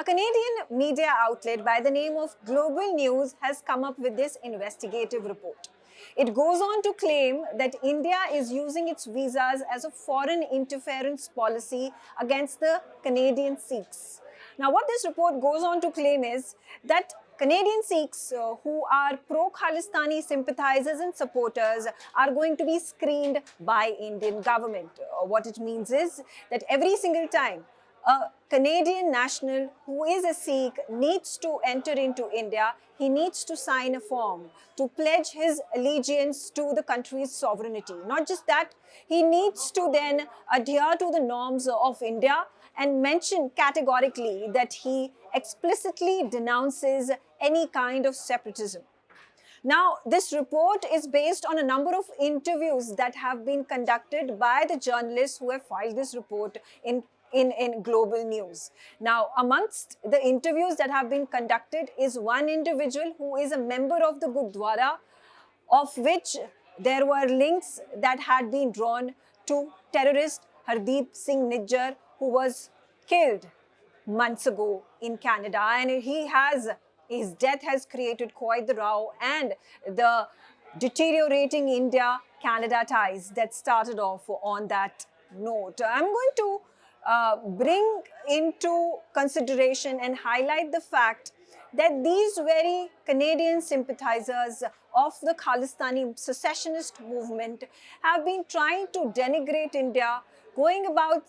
A Canadian media outlet by the name of Global News has come up with this investigative report. It goes on to claim that India is using its visas as a foreign interference policy against the Canadian Sikhs. Now, what this report goes on to claim is that Canadian Sikhs who are pro-Khalistani sympathizers and supporters are going to be screened by Indian government. What it means is that every single time a Canadian national who is a Sikh needs to enter into India, he needs to sign a form to pledge his allegiance to the country's sovereignty. Not just that, he needs to then adhere to the norms of India and mention categorically that he explicitly denounces any kind of separatism. Now, this report is based on a number of interviews that have been conducted by the journalists who have filed this report in Global News. Now, amongst the interviews that have been conducted is one individual who is a member of the gurdwara, of which there were links that had been drawn to terrorist Hardeep Singh Nijjar, who was killed months ago in Canada, and his death has created quite the row and the deteriorating India-Canada ties that started off on that note. I'm going to bring into consideration and highlight the fact that these very Canadian sympathizers of the Khalistani secessionist movement have been trying to denigrate India, going about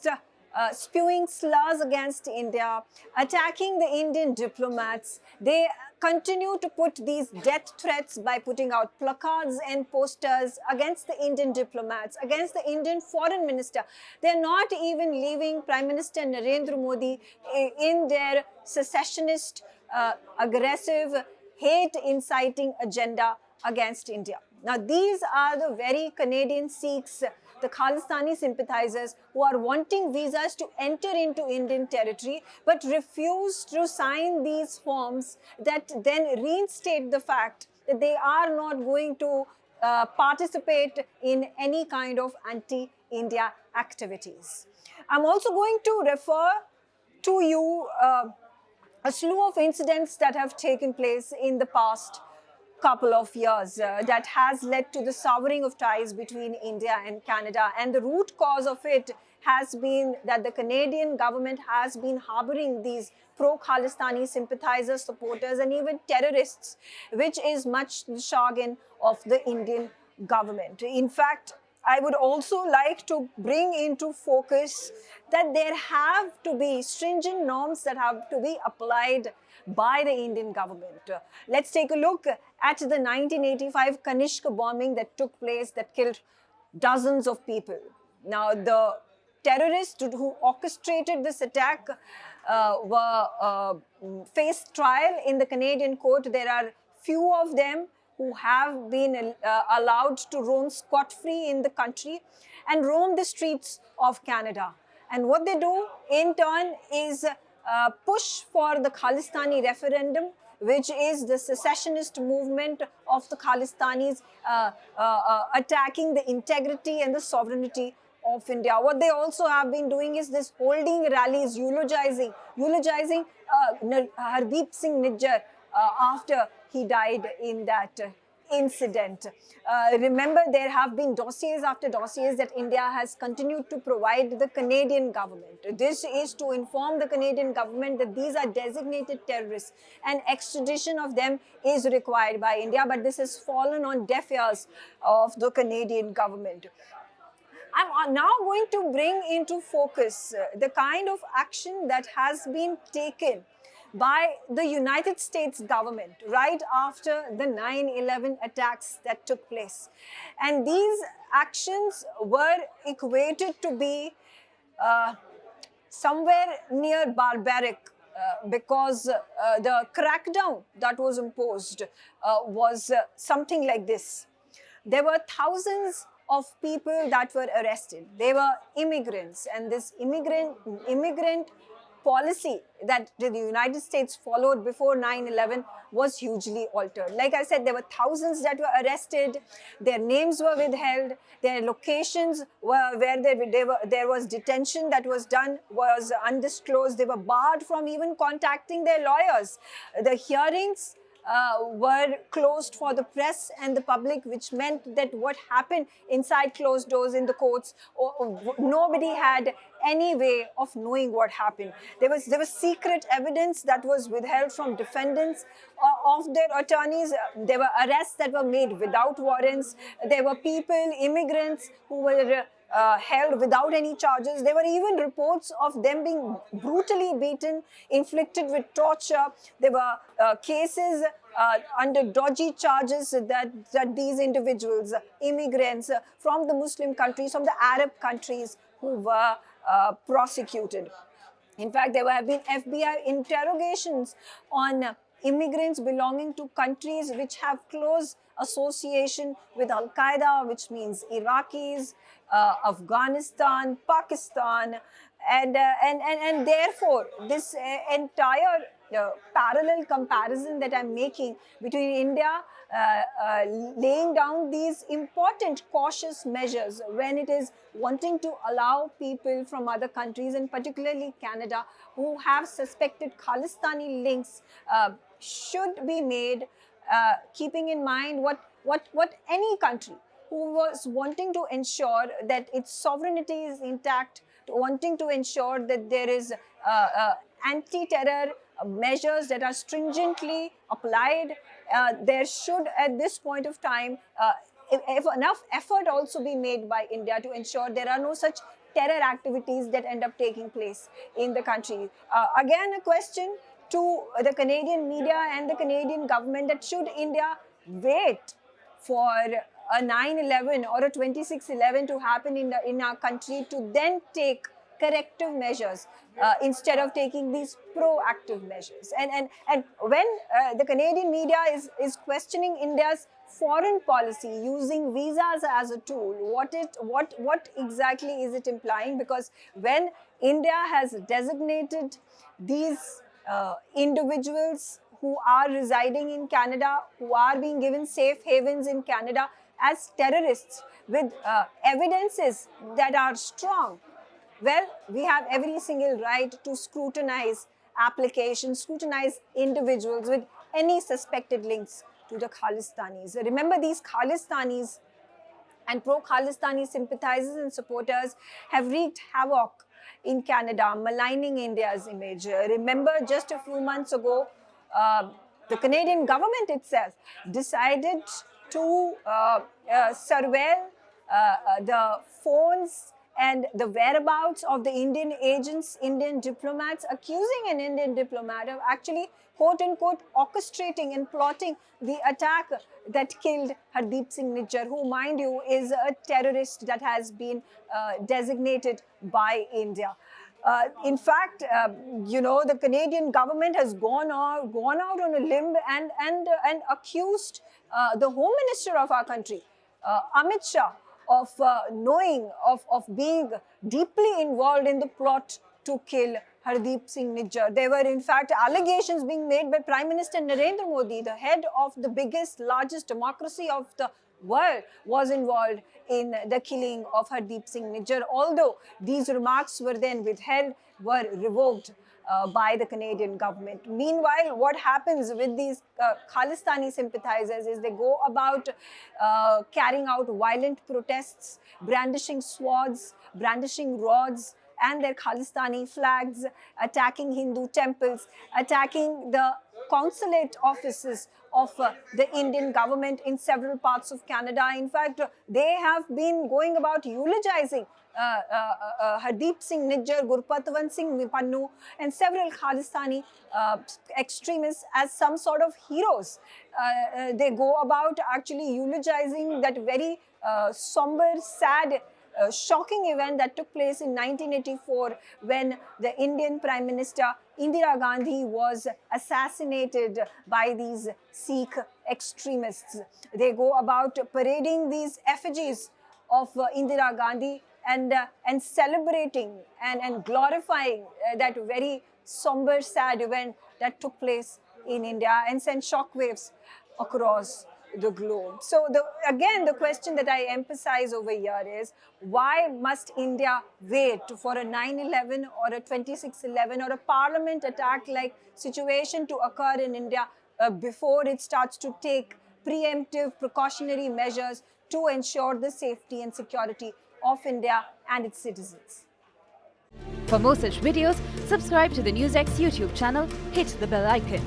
spewing slurs against India, attacking the Indian diplomats. They continue to put these death threats by putting out placards and posters against the Indian diplomats, against the Indian foreign minister. They're not even leaving Prime Minister Narendra Modi in their secessionist, aggressive, hate-inciting agenda against India. Now, these are the very Canadian Sikhs, the Khalistani sympathizers who are wanting visas to enter into Indian territory but refuse to sign these forms that then reinstate the fact that they are not going to participate in any kind of anti-India activities. I'm also going to refer to you a slew of incidents that have taken place in the past couple of years that has led to the souring of ties between India and Canada. And the root cause of it has been that the Canadian government has been harboring these pro-Khalistani sympathizers, supporters, and even terrorists, which is much the jargon of the Indian government. In fact, I would also like to bring into focus that there have to be stringent norms that have to be applied by the Indian government. Let's take a look at the 1985 Kanishka bombing that took place that killed dozens of people. Now, the terrorists who orchestrated this attack faced trial in the Canadian court. There are few of them who have been allowed to roam scot-free in the country and roam the streets of Canada. And what they do in turn is push for the Khalistani referendum, which is the secessionist movement of the Khalistanis attacking the integrity and the sovereignty of India. What they also have been doing is this holding rallies, eulogizing Hardeep Singh Nijjar after he died in that incident. Remember, there have been dossiers after dossiers that India has continued to provide the Canadian government. This is to inform the Canadian government that these are designated terrorists and extradition of them is required by India, but this has fallen on deaf ears of the Canadian government. I'm now going to bring into focus the kind of action that has been taken by the United States government right after the 9/11 attacks that took place. And these actions were equated to be somewhere near barbaric because the crackdown that was imposed was something like this. There were thousands of people that were arrested. They were immigrants, and this immigrant policy that the United States followed before 9/11 was hugely altered. Like I said, there were thousands that were arrested, their names were withheld, their locations were where there was detention that was done was undisclosed. They were barred from even contacting their lawyers. The hearings were closed for the press and the public, which meant that what happened inside closed doors in the courts, nobody had any way of knowing what happened. There was secret evidence that was withheld from defendants of their attorneys. There were arrests that were made without warrants. There were people, immigrants, who were held without any charges. There were even reports of them being brutally beaten, inflicted with torture. There were cases under dodgy charges that these individuals, immigrants from the Muslim countries, from the Arab countries, who were prosecuted. In fact, there have been FBI interrogations on immigrants belonging to countries which have close association with Al-Qaeda, which means Iraqis, Afghanistan, Pakistan, and therefore this entire parallel comparison that I'm making between India laying down these important cautious measures when it is wanting to allow people from other countries, and particularly Canada, who have suspected Khalistani links, should be made keeping in mind what any country who was wanting to ensure that its sovereignty is intact, wanting to ensure that there is anti-terror measures that are stringently applied. There should, at this point of time, if enough effort also be made by India to ensure there are no such terror activities that end up taking place in the country. Again, a question to the Canadian media and the Canadian government, that should India wait for a 9/11 or a 26/11 to happen in our country to then take corrective measures instead of taking these proactive measures? And when the Canadian media is questioning India's foreign policy using visas as a tool, what exactly is it implying? Because when India has designated these individuals who are residing in Canada, who are being given safe havens in Canada, as terrorists with evidences that are strong, well, we have every single right to scrutinize applications, scrutinize individuals with any suspected links to the Khalistanis. Remember, these Khalistanis and pro-Khalistani sympathizers and supporters have wreaked havoc in Canada, maligning India's image. Remember, just a few months ago, the Canadian government itself decided to surveil the phones and the whereabouts of the Indian agents, Indian diplomats, accusing an Indian diplomat of actually, quote-unquote, orchestrating and plotting the attack that killed Hardeep Singh Nijjar, who, mind you, is a terrorist that has been designated by India. In fact, the Canadian government has gone out on a limb and accused the Home Minister of our country, Amit Shah, of knowing, of being deeply involved in the plot to kill Hardeep Singh Nijjar. There were, in fact, allegations being made by Prime Minister Narendra Modi, the head of the biggest, largest democracy of the world, was involved in the killing of Hardeep Singh Nijjar. Although these remarks were then withheld, were revoked by the Canadian government. Meanwhile, what happens with these Khalistani sympathizers is they go about carrying out violent protests, brandishing swords, brandishing rods, and their Khalistani flags, attacking Hindu temples, attacking the consulate offices of the Indian government in several parts of Canada. In fact, they have been going about eulogizing Hardeep Singh Nijjar, Gurpatwant Singh Pannu, and several Khalistani extremists as some sort of heroes. They go about actually eulogizing that very somber, sad, shocking event that took place in 1984 when the Indian Prime Minister Indira Gandhi was assassinated by these Sikh extremists. They go about parading these effigies of Indira Gandhi and celebrating and glorifying that very somber, sad event that took place in India and sent shockwaves across the globe. So again, the question that I emphasize over here is, why must India wait for a 9/11 or a 26/11 or a parliament attack like situation to occur in India before it starts to take preemptive precautionary measures to ensure the safety and security of India and its citizens? For more such videos, subscribe to the NewsX YouTube channel, hit the bell icon.